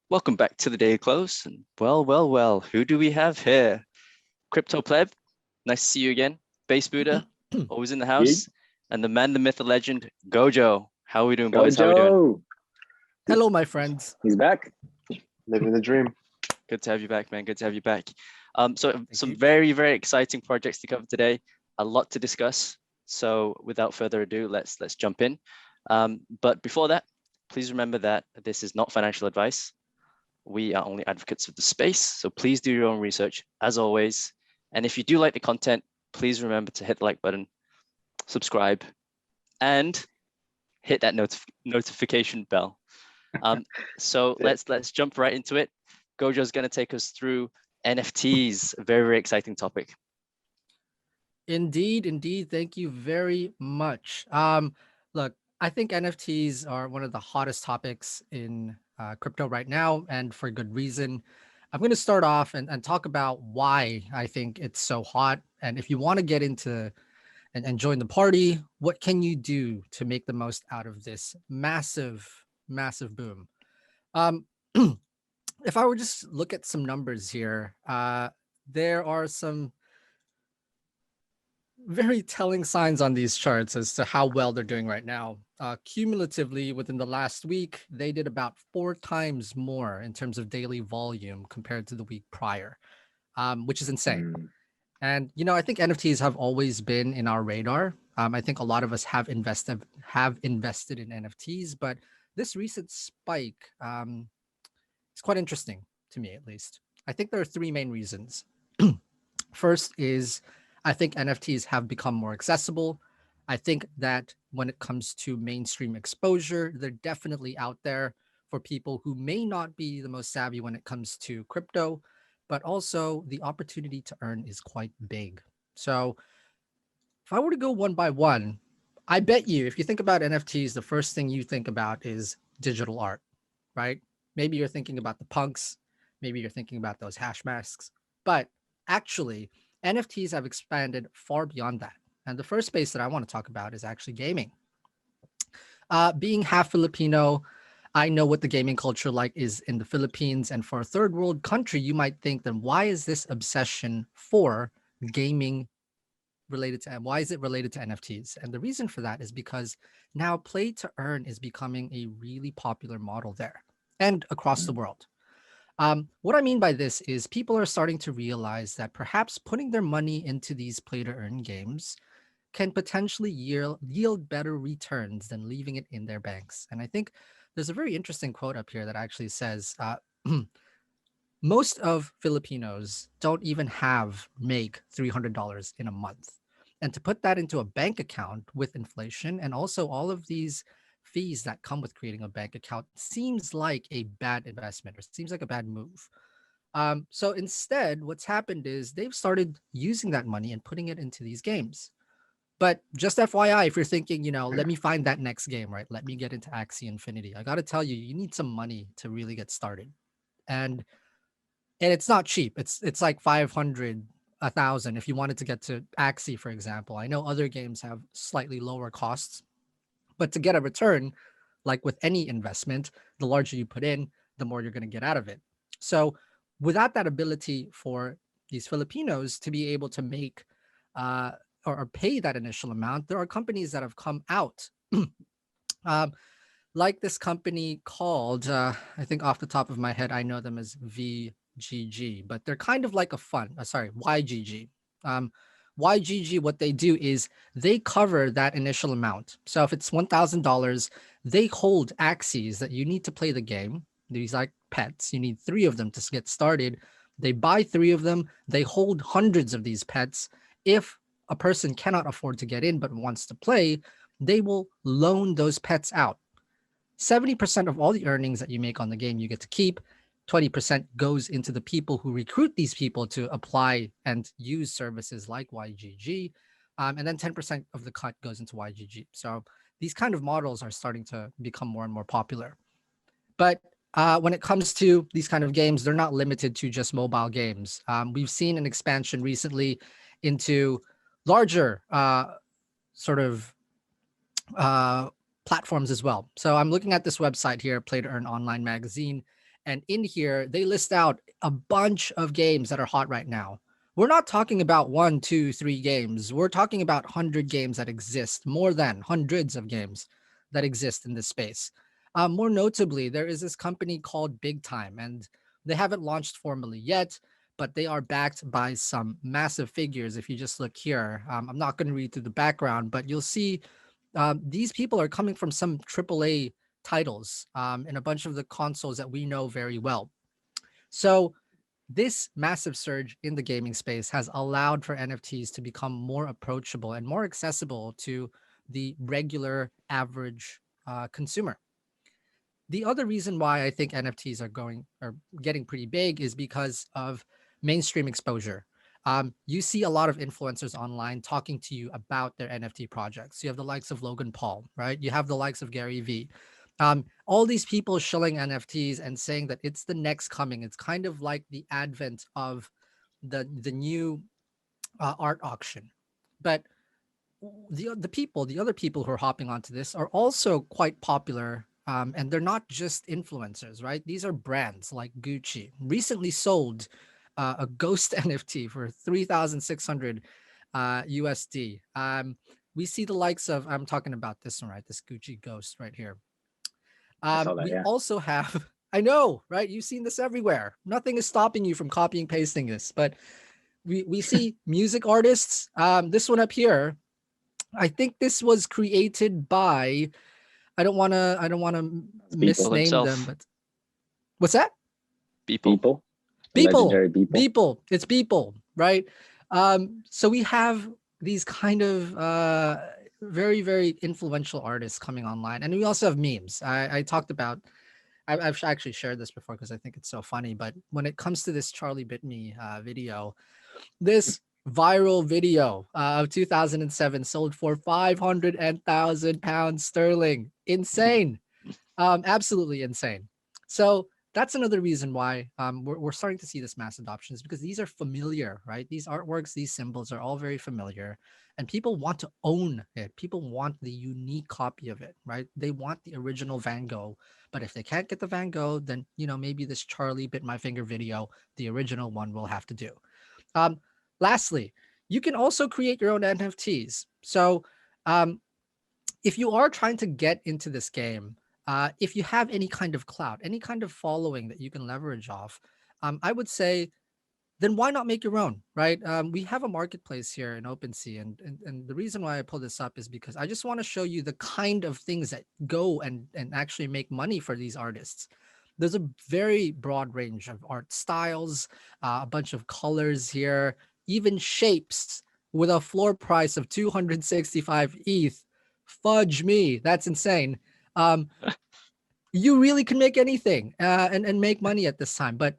Welcome back to the Daily Close. And well, who do we have here? Crypto-pleb, nice to see you again. BASXD Buddha, always in the Gig, house. And the man, the myth, the legend, Gojo. How are we doing, boys? How are we doing? Gojo. Hello, my friends. He's back, living the dream. Good to have you back, man. Good to have you back. So some you. very exciting projects to cover today. A lot to discuss. So without further ado, let's jump in. But before that, please remember that this is not financial advice. We are only advocates of the space, so please do your own research as always. And if you do like the content, please remember to hit the like button, subscribe, and hit that notification bell. So let's jump right into it. Gojo is going to take us through NFTs, a very exciting topic. Indeed. Thank you very much. Look, I think NFTs are one of the hottest topics in crypto right now, and for good reason. I'm going to start off and talk about why I think it's so hot. And if you want to get into and join the party, what can you do to make the most out of this massive boom? If I were just look at some numbers here, there are some very telling signs on these charts as to how well they're doing right now. Cumulatively, within the last week, they did about 4 times more in terms of daily volume compared to the week prior, which is insane. And, I think NFTs have always been in our radar. I think a lot of us have invested in NFTs, but this recent spike is quite interesting to me, at least. I think there are 3 main reasons. First is I think NFTs have become more accessible. I think that when it comes to mainstream exposure, they're definitely out there for people who may not be the most savvy when it comes to crypto, but also the opportunity to earn is quite big. So if I were to go one by one, I bet you, if you think about NFTs, the first thing you think about is digital art, right? Maybe you're thinking about the punks, maybe you're thinking about those hash masks, but actually, NFTs have expanded far beyond that. And the first space that I want to talk about is actually gaming. Being half Filipino, I know what the gaming culture like is in the Philippines. And for a third world country, you might think, then why is this obsession for gaming related to, why is it related to NFTs? And the reason for that is because now play to earn is becoming a really popular model there and across the world. What I mean by this is people are starting to realize that perhaps putting their money into these play to earn games can potentially yield better returns than leaving it in their banks. And I think there's a very interesting quote up here that actually says, most of Filipinos don't even make $300 in a month. And to put that into a bank account with inflation and also all of these fees that come with creating a bank account seems like a bad investment or seems like a bad move. So instead, what's happened is they've started using that money and putting it into these games. But just FYI, if you're thinking, let me find that next game, right? Let me get into Axie Infinity. I got to tell you, you need some money to really get started. And it's not cheap. It's like 500, 1,000 if you wanted to get to Axie, for example. I know other games have slightly lower costs, but to get a return, like with any investment, the larger you put in, the more you're going to get out of it. So without that ability for these Filipinos to be able to make or pay that initial amount, there are companies that have come out like this company called, I think off the top of my head, I know them as VGG, but they're kind of like a YGG. YGG, what they do is they cover that initial amount. So if it's $1,000, they hold Axies that you need to play the game. These like pets. You need 3 of them to get started. They buy 3 of them. They hold hundreds of these pets. If a person cannot afford to get in but wants to play, they will loan those pets out. 70% of all the earnings that you make on the game, you get to keep. 20% goes into the people who recruit these people to apply and use services like YGG. And then 10% of the cut goes into YGG. So these kind of models are starting to become more and more popular. But when it comes to these kind of games, they're not limited to just mobile games. We've seen an expansion recently into larger platforms as well. So I'm looking at this website here, Play to Earn Online Magazine, And in here, they list out a bunch of games that are hot right now. We're not talking about 1, 2, 3 games. We're talking about 100 games that exist, more than hundreds of games that exist in this space. More notably, there is this company called Big Time, and they haven't launched formally yet, but they are backed by some massive figures. If you just look here, I'm not going to read through the background, but you'll see these people are coming from some AAA titles and a bunch of the consoles that we know very well. So this massive surge in the gaming space has allowed for NFTs to become more approachable and more accessible to the regular average consumer. The other reason why I think NFTs are getting pretty big is because of mainstream exposure. You see a lot of influencers online talking to you about their NFT projects. You have the likes of Logan Paul, right? You have the likes of Gary Vee. All these people shilling NFTs and saying that it's the next coming. It's kind of like the advent of the new art auction. But the other people who are hopping onto this are also quite popular. And they're not just influencers, right? These are brands like Gucci. Recently sold a ghost NFT for 3,600 USD. We see the likes of, I'm talking about this one, right? This Gucci ghost right here. I saw that, We yeah. also have, I know, right? You've seen this everywhere. Nothing is stopping you from copying, pasting this, but we see music artists. This one up here, I think this was created by, I don't want to misname them, himself. but what's that? People. People. Legendary people. People. It's people, right? So we have these kind of very, very influential artists coming online, and we also have memes. I talked about. I've actually shared this before because I think it's so funny. But when it comes to this Charlie Bit Me video, this viral video of 2007 sold for 500,000 pounds sterling. Insane. Absolutely insane. So that's another reason why we're starting to see this mass adoption, is because these are familiar, right? These artworks, these symbols are all very familiar, and people want to own it. People want the unique copy of it, right? They want the original Van Gogh, but if they can't get the Van Gogh, then, you know, maybe this Charlie Bit My Finger video, the original one, will have to do. Lastly, you can also create your own NFTs. So if you are trying to get into this game, if you have any kind of clout, any kind of following that you can leverage off, I would say, then why not make your own, right? We have a marketplace here in OpenSea, and the reason why I pull this up is because I just want to show you the kind of things that go and actually make money for these artists. There's a very broad range of art styles, a bunch of colors here, even shapes with a floor price of 265 ETH. Fudge me, that's insane. You really can make anything and make money at this time, but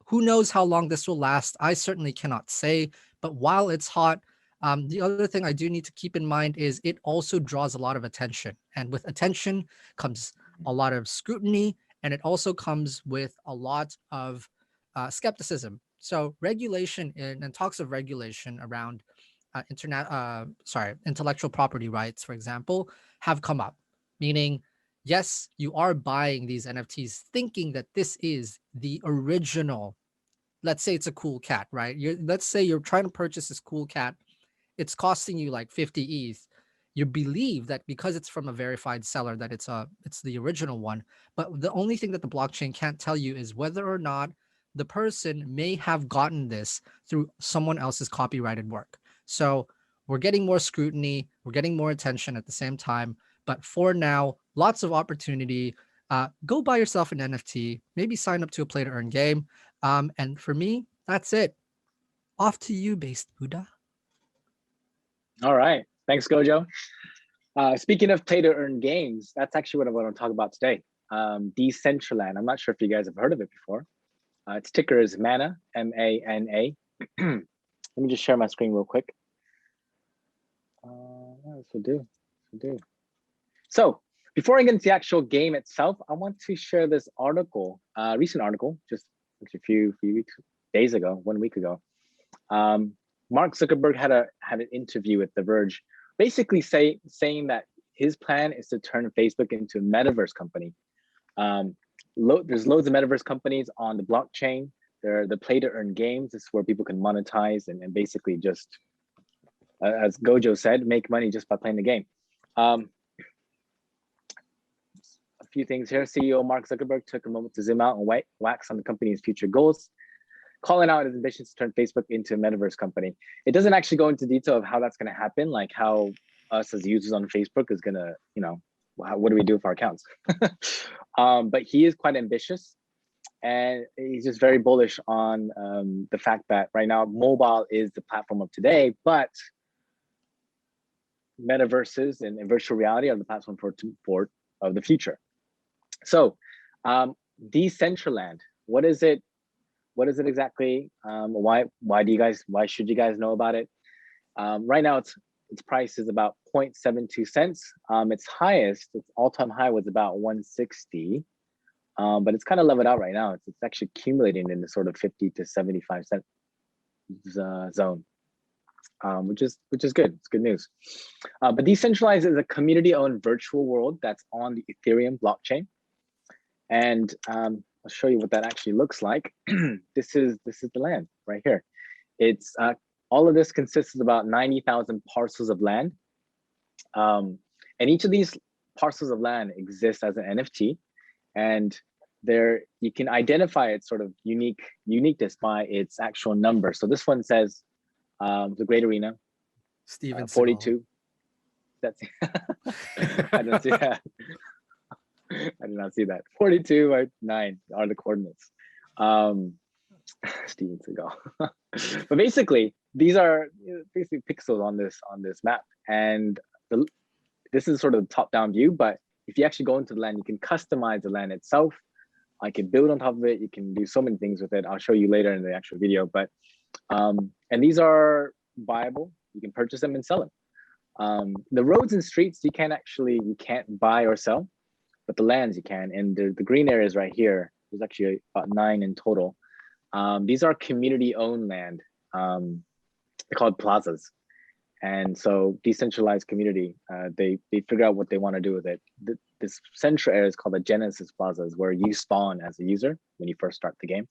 who knows how long this will last? I certainly cannot say, but while it's hot, the other thing I do need to keep in mind is it also draws a lot of attention, and with attention comes a lot of scrutiny, and it also comes with a lot of skepticism. So regulation and talks of regulation around intellectual property rights, for example, have come up, meaning, yes, you are buying these NFTs thinking that this is the original. Let's say it's a cool cat, right? Let's say you're trying to purchase this cool cat. It's costing you like 50 ETH. You believe that because it's from a verified seller that it's the original one. But the only thing that the blockchain can't tell you is whether or not the person may have gotten this through someone else's copyrighted work. So we're getting more scrutiny, we're getting more attention at the same time. But for now, lots of opportunity. Go buy yourself an NFT, maybe sign up to a play to earn game. And for me, that's it. Off to you, BASXD Buddha. All right. Thanks, Gojo. Speaking of play to earn games, that's actually what I want to talk about today. Decentraland. I'm not sure if you guys have heard of it before. Its ticker is MANA, M-A-N-A. Let me just share my screen real quick. This will do. So before I get into the actual game itself, I want to share this article, recent article, just a few days ago, 1 week ago. Mark Zuckerberg had an interview with The Verge, basically saying that his plan is to turn Facebook into a metaverse company. There's loads of metaverse companies on the blockchain. They're the play to earn games. This is where people can monetize and basically just, as Gojo said, make money just by playing the game. A few things here. CEO Mark Zuckerberg took a moment to zoom out and wax on the company's future goals, calling out his ambitions to turn Facebook into a metaverse company. It doesn't actually go into detail of how that's going to happen, like how us as users on Facebook is going to, you know, what do we do with our accounts? But he is quite ambitious, and he's just very bullish on the fact that right now mobile is the platform of today, but metaverses and virtual reality are the platform for of the future. So Decentraland, what is it? What is it exactly? Why should you guys know about it? Right now its price is about 0.72 cents. Its all-time high was about 160, but it's kind of leveled out right now. It's actually accumulating in the sort of 50 to 75 cent zone, which is good. It's good news. But Decentraland is a community-owned virtual world that's on the Ethereum blockchain, and I'll show you what that actually looks like. This is the land right here. It's all of this consists of about 90,000 parcels of land. And each of these parcels of land exists as an NFT. And you can identify its sort of uniqueness by its actual number. So this one says the Great Arena, Steven 42. That's I didn't see that. I did not see that. 42 by 9 are the coordinates. Steven Seagal. But basically, these are basically pixels on this map, and this is sort of the top-down view. But if you actually go into the land, you can customize the land itself. I can build on top of it. You can do so many things with it. I'll show you later in the actual video. But and these are viable. You can purchase them and sell them. The roads and streets you can't buy or sell, but the lands you can. And the green areas right here, there's actually about 9 in total. These are community-owned land. They're called plazas. And so decentralized community, they figure out what they want to do with it. This central area is called the Genesis Plazas, where you spawn as a user when you first start the game.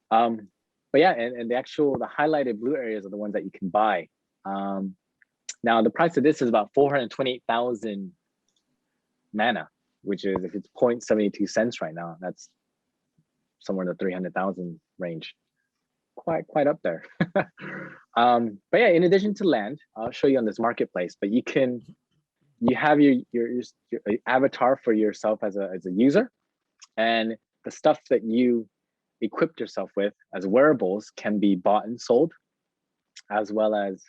But yeah, and the highlighted blue areas are the ones that you can buy. Now the price of this is about 428,000 mana, which is, if it's 0.72 cents right now, that's somewhere in the 300,000 range. Quite up there. But yeah, in addition to land, I'll show you on this marketplace, but you have your avatar for yourself as a user, and the stuff that you equipped yourself with as wearables can be bought and sold, as well as,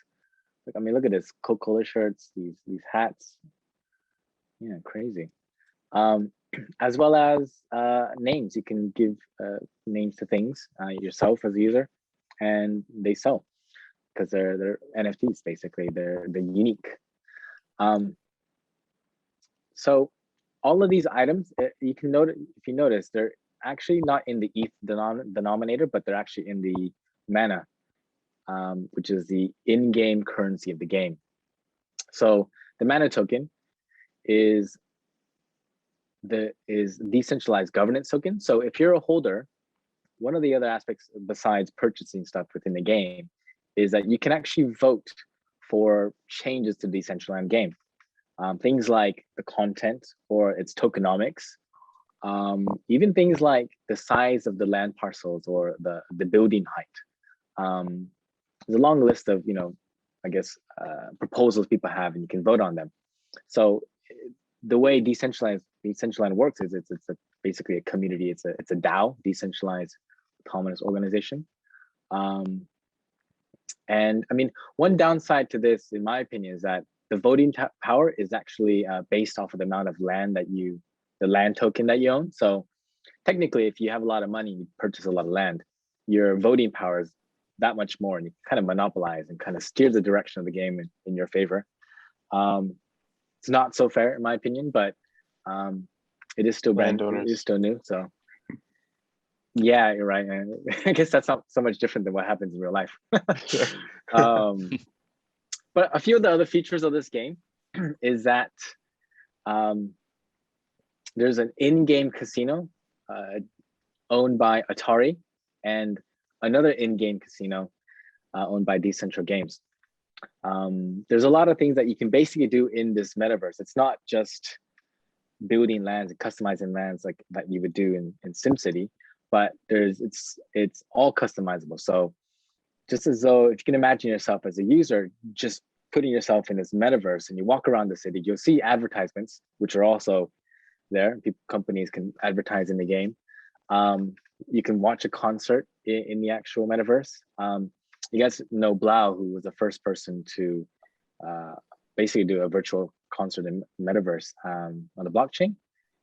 I mean, look at this, Coca-Cola shirts, these hats. Yeah, crazy. As well as names. You can give names to things yourself as a user, and they sell because they're NFTs. Basically, they're unique. So all of these items, you can notice, if you notice, they're actually not in the ETH denominator, but they're actually in the mana, which is the in-game currency of the game. So the mana token is decentralized governance token. So if you're a holder, one of the other aspects besides purchasing stuff within the game is that you can actually vote for changes to the Decentraland game. Things like the content or its tokenomics, even things like the size of the land parcels or the building height. There's a long list of, I guess, proposals people have, and you can vote on them. So the way Decentraland works is it's basically a community. It's a DAO, decentralized autonomous organization. And I mean, one downside to this, in my opinion, is that the voting power is actually based off of the amount of land the land token that you own. So technically, if you have a lot of money, you purchase a lot of land, your voting power is that much more, and you kind of monopolize and kind of steer the direction of the game in your favor. It's not so fair, in my opinion, but it is still it is still new. So yeah, you're right. I guess that's not so much different than what happens in real life. But a few of the other features of this game is that there's an in-game casino owned by Atari, and another in-game casino owned by Decentral Games. There's a lot of things that you can basically do in this metaverse. It's not just building lands and customizing lands like that you would do in SimCity, but it's all customizable. So just as though, if you can imagine yourself as a user, just putting yourself in this metaverse and you walk around the city, you'll see advertisements, which are also there. Companies can advertise in the game. You can watch a concert in the actual metaverse. You guys know Blau, who was the first person to basically do a virtual concert in metaverse on the blockchain.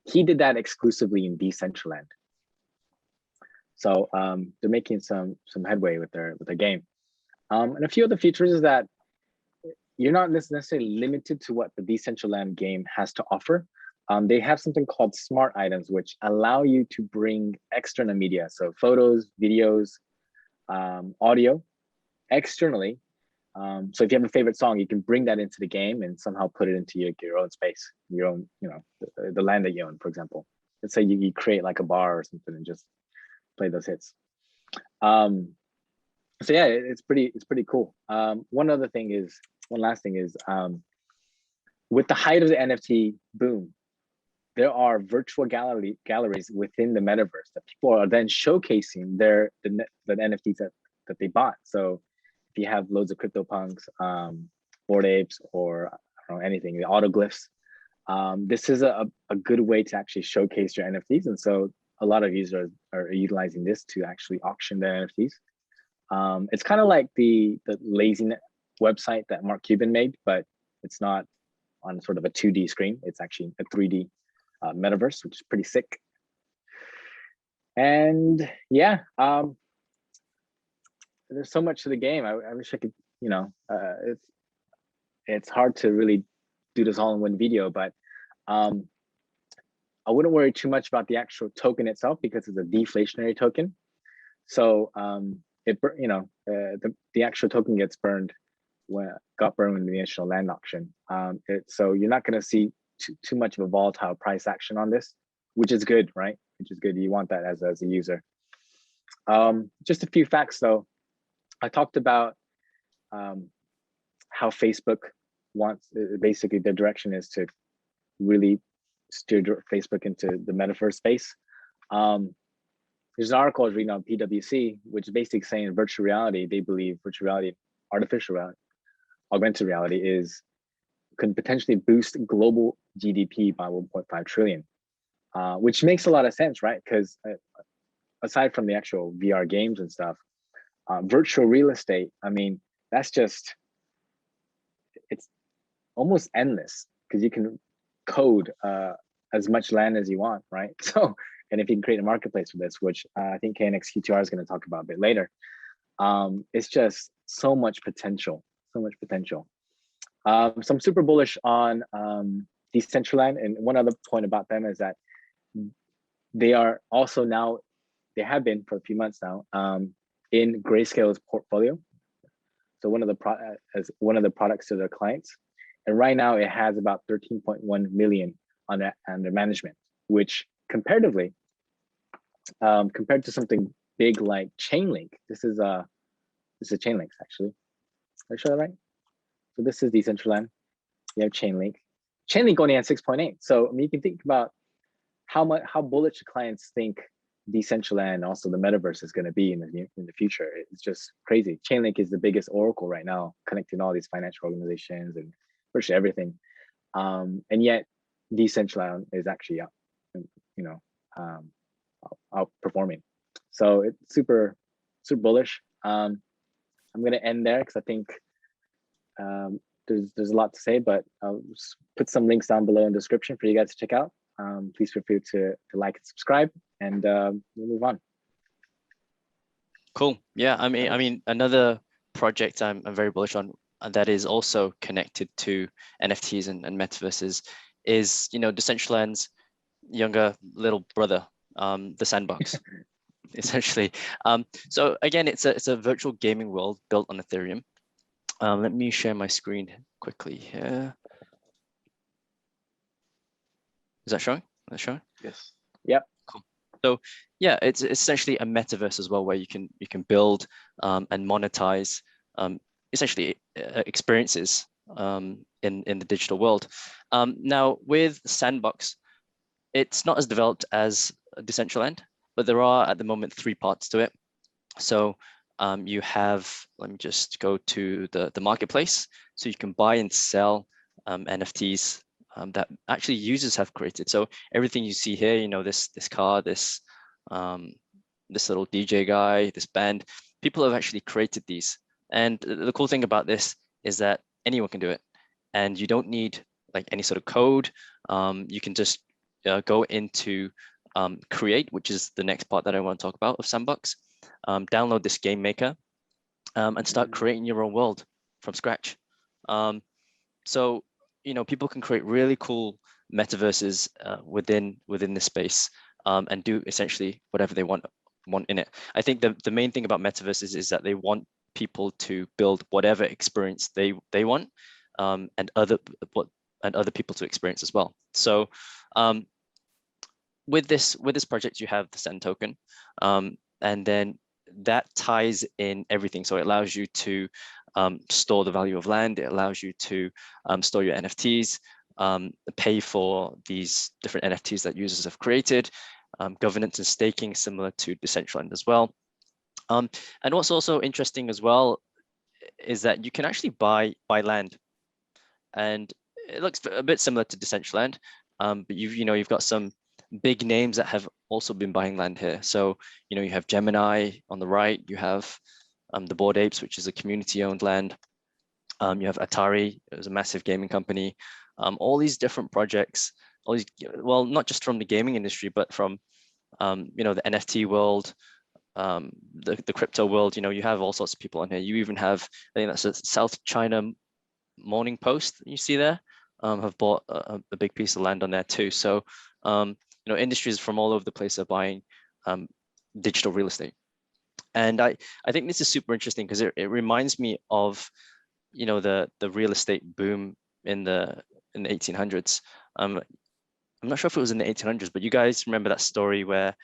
He did that exclusively in Decentraland. So they're making some headway with their game. And a few other features is that you're not necessarily limited to what the Decentraland game has to offer. They have something called smart items, which allow you to bring external media, so photos, videos, audio, externally. So if you have a favorite song, you can bring that into the game and somehow put it into your own space, your own, the land that you own, for example. Let's say you create like a bar or something and just play those hits. So yeah, it's pretty cool. One last thing is, with the height of the NFT boom, there are virtual galleries within the metaverse that people are then showcasing the NFTs that they bought. So if you have loads of CryptoPunks, Bored Apes, or I don't know, anything, the autoglyphs, this is a good way to actually showcase your NFTs. And so a lot of users are utilizing this to actually auction their NFTs. It's kind of like the LazyNet website that Mark Cuban made, but it's not on sort of a 2D screen. It's actually a 3D metaverse, which is pretty sick. And yeah, there's so much to the game. I wish I could, it's hard to really do this all in one video, but I wouldn't worry too much about the actual token itself because it's a deflationary token. So the actual token got burned in the initial land auction. So you're not going to see too much of a volatile price action on this, which is good, right? Which is good. You want that as a user. Just a few facts though. I talked about how Facebook wants, basically their direction is to really steer Facebook into the metaverse space. There's an article I was reading on PwC, which is basically saying virtual reality, they believe virtual reality, artificial reality, augmented reality could potentially boost global GDP by 1.5 trillion, which makes a lot of sense, right? Because aside from the actual VR games and stuff, virtual real estate, I mean, it's almost endless because you can code as much land as you want, right? So, and if you can create a marketplace for this, which I think knxqtr is going to talk about a bit later, it's just so much potential, so much potential. So I'm super bullish on Decentraland, and one other point about them is that they are also now, they have been for a few months now, in Grayscale's portfolio. So one of the products to their clients, and right now it has about 13.1 million under management, which comparatively, compared to something big like Chainlink, this is Chainlink actually. Did I show that right? So this is Decentraland. You have Chainlink. Chainlink only had 6.8. So I mean, you can think about how bullish the clients think Decentraland and also the metaverse is going to be in the future. It's just crazy. Chainlink is the biggest oracle right now, connecting all these financial organizations and virtually everything. And yet Decentraland is actually outperforming. So it's super bullish. I'm going to end there because I think there's a lot to say, but I'll put some links down below in the description for you guys to check out. Please feel free to like and subscribe, and we'll move on. Cool. Yeah, I mean, another project I'm very bullish on, and that is also connected to NFTs and metaverses, is Decentraland's younger little brother, the Sandbox, essentially. So again, it's a virtual gaming world built on Ethereum. Let me share my screen quickly here. Is that showing? Sure. Yes. Yep. Cool. So yeah, it's essentially a metaverse as well, where you can build and monetize essentially experiences in the digital world. Now with Sandbox, it's not as developed as Decentraland, but there are at the moment 3 parts to it. So you have, let me just go to the marketplace. So you can buy and sell NFTs that actually users have created. So everything you see here, you know, this car, this little DJ guy, this band, people have actually created these. And the cool thing about this is that anyone can do it, and you don't need like any sort of code. You can just go into create, which is the next part that I want to talk about of Sandbox. Download this game maker and start creating your own world from scratch. So, you know, people can create really cool metaverses within this space and do essentially whatever they want in it. I think the main thing about metaverses is that they want people to build whatever experience they want and other people to experience as well. So with this project, you have the Send token, and then that ties in everything. So it allows you to store the value of land. It allows you to store your NFTs, pay for these different NFTs that users have created, governance and staking similar to Decentraland as well. And what's also interesting as well is that you can actually buy land, and it looks a bit similar to Decentraland, but you've got some big names that have also been buying land here. So you have Gemini on the right, you have the Bored Apes, which is a community-owned land. You have Atari, it was a massive gaming company. All these different projects, all these, well, not just from the gaming industry, but from the NFT world, the crypto world. You have all sorts of people on here. You even have, I think that's a South China Morning Post you see there, have bought a big piece of land on there too. So industries from all over the place are buying digital real estate. And I think this is super interesting because it reminds me of the real estate boom in the 1800s. I'm not sure if it was in the 1800s, but you guys remember that story where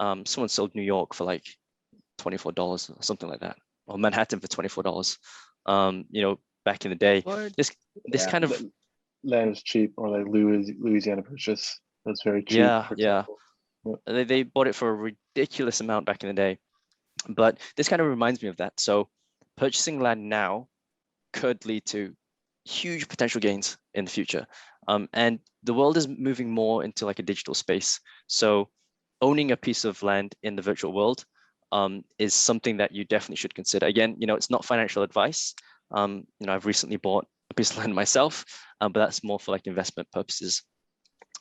someone sold New York for like $24 or something like that, or Manhattan for $24. Back in the day, this kind of land is cheap, or like Louisiana Purchase. That's very cheap. Yeah. They bought it for a ridiculous amount back in the day. But this kind of reminds me of that. So purchasing land now could lead to huge potential gains in the future. And the world is moving more into like a digital space. So owning a piece of land in the virtual world is something that you definitely should consider. Again, it's not financial advice. I've recently bought a piece of land myself, but that's more for like investment purposes.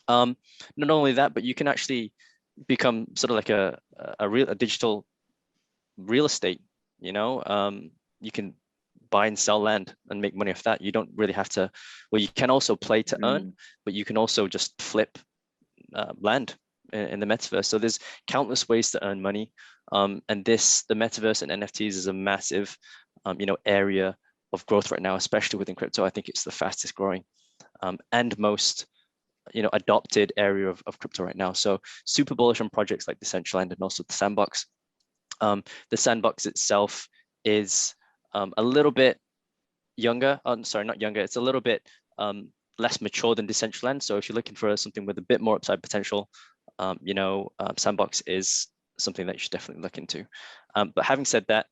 Not only that, but you can actually become sort of like a digital real estate. You can buy and sell land and make money off that. You don't really have to. Well, you can also play to earn, but you can also just flip land in the metaverse. So there's countless ways to earn money. And the metaverse and NFTs is a massive, area of growth right now, especially within crypto. I think it's the fastest growing and most adopted area of crypto right now. So super bullish on projects like Decentraland and also the Sandbox. The Sandbox itself is a little bit younger. Sorry, not younger. It's a little bit less mature than Decentraland. So if you're looking for something with a bit more upside potential, Sandbox is something that you should definitely look into. But having said that,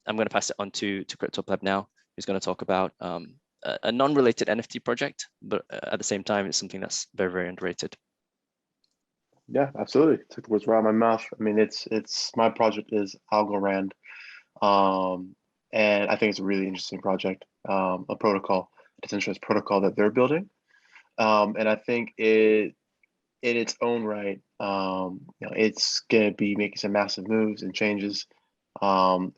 I'm going to pass it on to Crypto-pleb now, who's going to talk about a non-related NFT project, but at the same time, it's something that's very, very underrated. Yeah, absolutely. Took the words right out of my mouth. I mean, it's my project is Algorand, and I think it's a really interesting project, a protocol, a decentralized protocol that they're building, and I think in its own right, it's gonna be making some massive moves and changes, and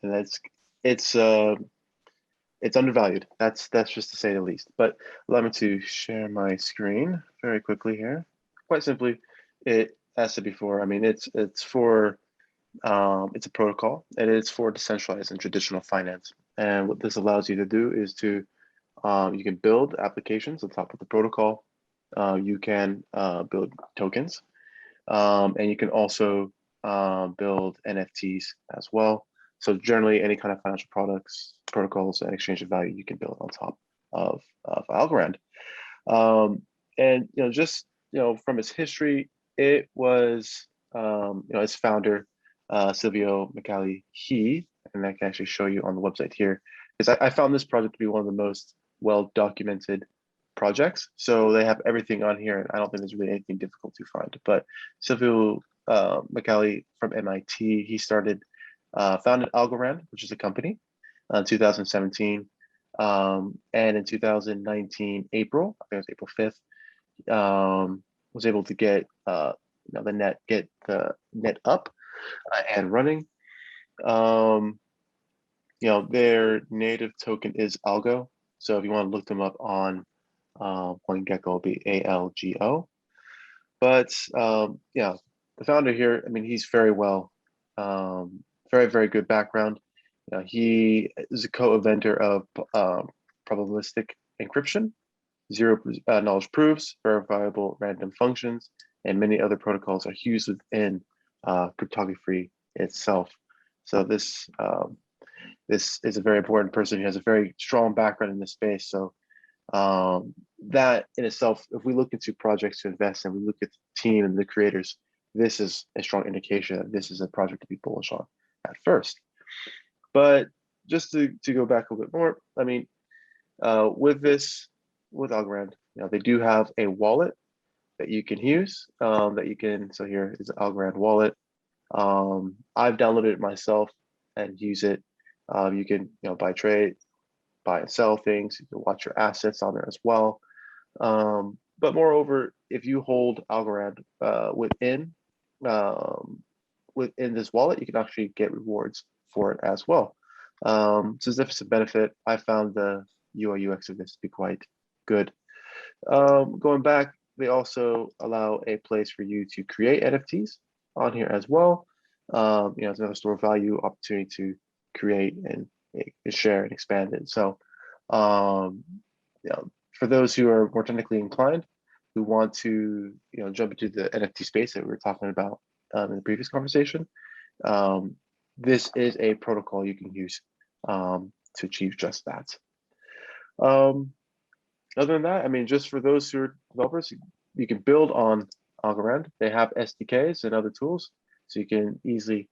it's undervalued. That's just to say the least. But allow me to share my screen very quickly here. Quite simply, it, as I said before, I mean, it's a protocol, and it's for decentralized and traditional finance. And what this allows you to do is to you can build applications on top of the protocol, you can build tokens, and you can also build NFTs as well. So generally, any kind of financial products, protocols, and exchange of value, you can build on top of Algorand. And just from its history, it was its founder, Silvio Micali. And I can actually show you on the website here, because I found this project to be one of the most well documented projects. So they have everything on here, and I don't think there's really anything difficult to find. But Silvio Micali from MIT, he founded Algorand, which is a company, in 2017. And in 2019, April, I think it was April 5th, was able to get the net up and running. Their native token is ALGO. So if you want to look them up on CoinGecko, it'll be ALGO. But the founder here, I mean, he's very well, very, very good background. He is a co-inventor of probabilistic encryption, zero knowledge proofs, verifiable random functions, and many other protocols are used within cryptography itself. So this is a very important person. He has a very strong background in this space. So that in itself, if we look into projects to invest in, we look at the team and the creators, this is a strong indication that this is a project to be bullish on at first. But just to go back a little bit more, I mean, with Algorand, they do have a wallet that you can use, so here is the Algorand wallet. I've downloaded it myself and use it. You can, buy and sell things. You can watch your assets on there as well. But moreover, if you hold Algorand within this wallet, you can actually get rewards for it as well. So as if it's a benefit, I found the UI UX of this to be quite good. Going back, they also allow a place for you to create NFTs on here as well. It's another store of value opportunity to create and share and expand it. So for those who are more technically inclined, who want to jump into the NFT space that we were talking about in the previous conversation, this is a protocol you can use to achieve just that. Other than that, I mean, just for those who are developers, you can build on Algorand. They have SDKs and other tools, so you can easily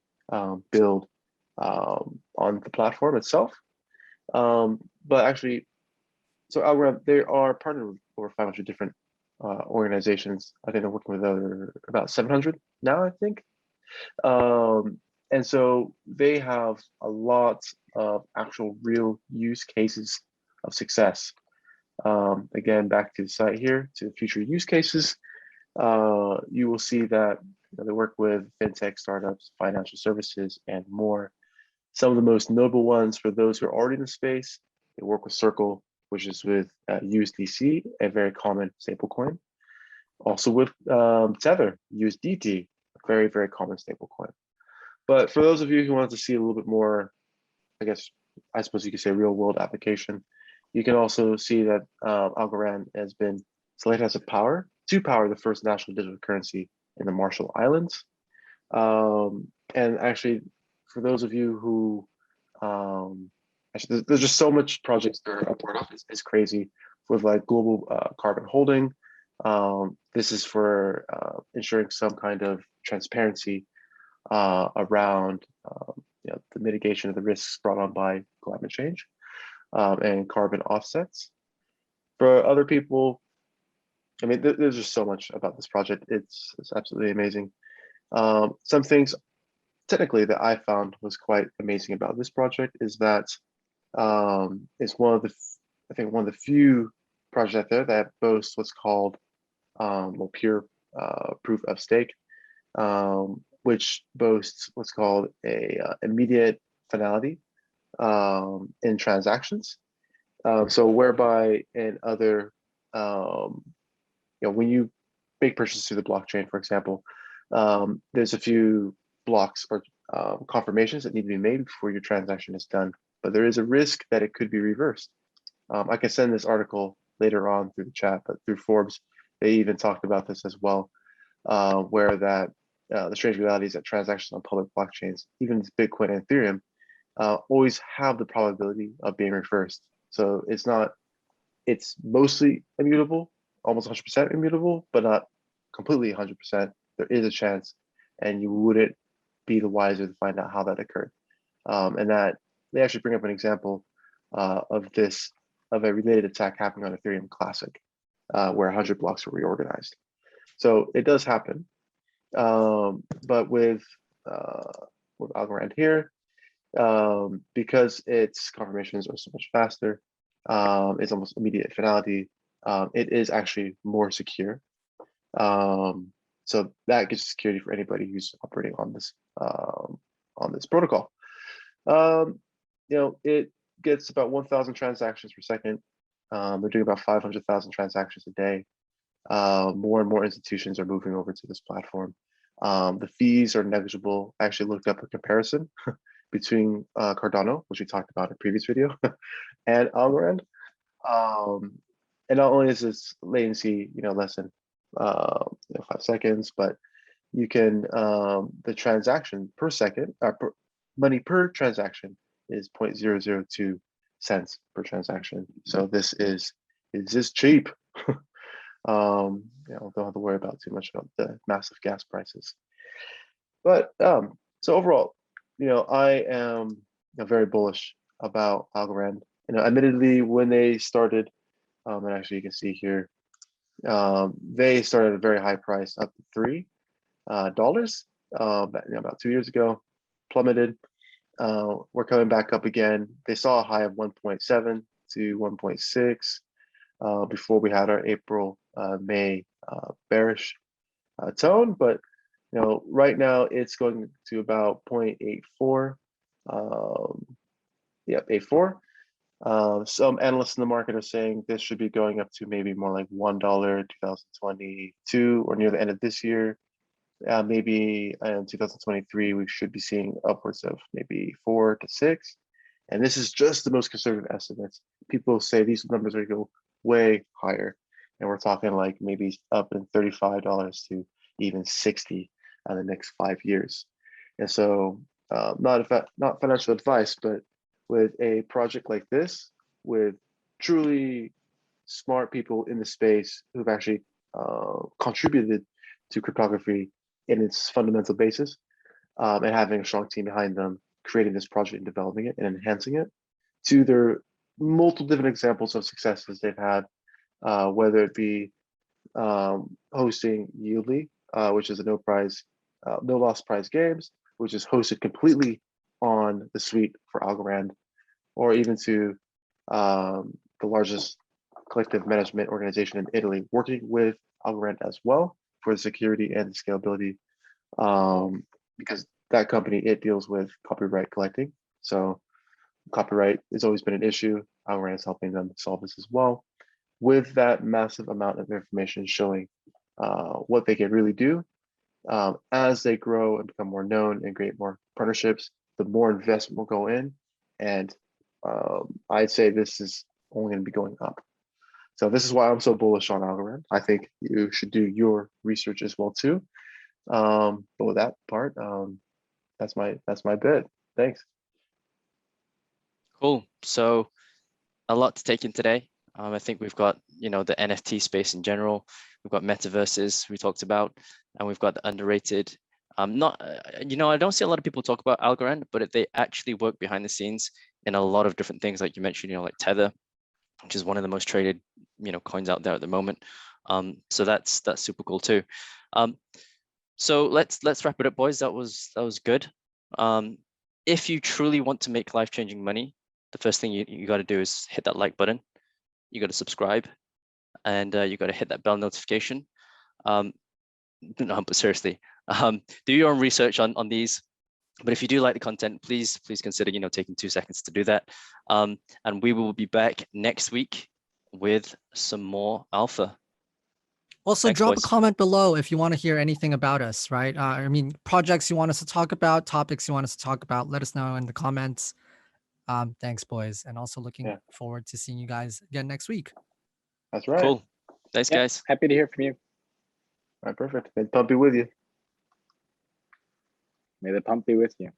build on the platform itself. But actually, so Algorand, they are partnered with over 500 different organizations. I think they're working with about 700 now, I think. And so they have a lot of actual real use cases of success. Again, back to the site here, to future use cases, you will see that they work with fintech startups, financial services, and more. Some of the most notable ones for those who are already in the space, they work with Circle, which is with USDC, a very common stablecoin. Also with Tether, USDT, a very, very common stablecoin. But for those of you who want to see a little bit more, I suppose you could say real world application, you can also see that Algorand has been selected as to power the first national digital currency in the Marshall Islands. And actually, for those of you who, there's just so much projects that are a part of. It's crazy with like global carbon holding. This is for ensuring some kind of transparency around the mitigation of the risks brought on by climate change and carbon offsets. For other people, I mean, there's just so much about this project. It's absolutely amazing. Some things technically that I found was quite amazing about this project is that it's one of the few projects out there that boasts what's called pure proof of stake, which boasts what's called a immediate finality in transactions. So whereby in other, when you make purchases through the blockchain, for example, there's a few blocks or confirmations that need to be made before your transaction is done. But there is a risk that it could be reversed. I can send this article later on through the chat, but through Forbes, they even talked about this as well, where that the strange reality is that transactions on public blockchains, even Bitcoin and Ethereum, always have the probability of being reversed. So it's mostly immutable, almost 100% immutable, but not completely 100%. There is a chance, and you wouldn't be the wiser to find out how that occurred. And that they actually bring up an example of a related attack happening on Ethereum Classic, where 100 blocks were reorganized. So it does happen, but with Algorand here, because its confirmations are so much faster, it's almost immediate finality. It is actually more secure. So that gives security for anybody who's operating on this protocol. It gets about 1,000 transactions per second. They're doing about 500,000 transactions a day. More and more institutions are moving over to this platform. The fees are negligible. I actually looked up a comparison between Cardano, which we talked about in a previous video, and Algorand. And not only is this latency, less than 5 seconds, but you can the transaction per second, money per transaction is 0.002 cents per transaction. So this is cheap. Don't have to worry about too much about the massive gas prices. But so overall, I am very bullish about Algorand. Admittedly, when they started, and actually you can see here, they started at a very high price, up to $3, about 2 years ago, plummeted. We're coming back up again. They saw a high of 1.7 to 1.6 before we had our April, May bearish tone, but right now it's going to about 0.84. 84. Some analysts in the market are saying this should be going up to maybe more like $1 2022 or near the end of this year. Maybe in 2023 we should be seeing upwards of maybe 4 to 6, and this is just the most conservative estimates. People say these numbers are going to go way higher, and we're talking like maybe up in $35 to even 60 in the next 5 years. And so not financial advice, but with a project like this, with truly smart people in the space who've actually contributed to cryptography in its fundamental basis, and having a strong team behind them, creating this project and developing it and enhancing it, to their multiple different examples of successes they've had, whether it be hosting Yieldly, which is a no loss prize games, which is hosted completely on the suite for Algorand, or even to the largest collective management organization in Italy, working with Algorand as well for the security and the scalability, because that company, it deals with copyright collecting. So copyright has always been an issue. Algorand is helping them solve this as well, with that massive amount of information showing what they can really do. As they grow and become more known and create more partnerships, the more investment will go in, and I'd say this is only going to be going up. So this is why I'm so bullish on Algorand. I think you should do your research as well too. But with that part, that's my bit. Thanks. Cool. So a lot to take in today. I think we've got the NFT space in general. We've got metaverses we talked about, and we've got the underrated. I don't see a lot of people talk about Algorand, but they actually work behind the scenes in a lot of different things, like you mentioned, like Tether, which is one of the most traded coins out there at the moment. So that's super cool too. So let's wrap it up, boys. That was good. If you truly want to make life-changing money, the first thing you got to do is hit that like button. You got to subscribe, and you got to hit that bell notification. No, but seriously, do your own research on these. But if you do like the content, please consider taking 2 seconds to do that. And we will be back next week with some more alpha. Also, Thanks, drop boys. a comment below if you want to hear anything about us, right? Projects you want us to talk about, topics you want us to talk about, let us know in the comments. Thanks, boys. And also looking forward to seeing you guys again next week. That's right. Cool. Thanks, Yeah, guys. happy to hear from you. All right, perfect. May the pump be with you. May the pump be with you.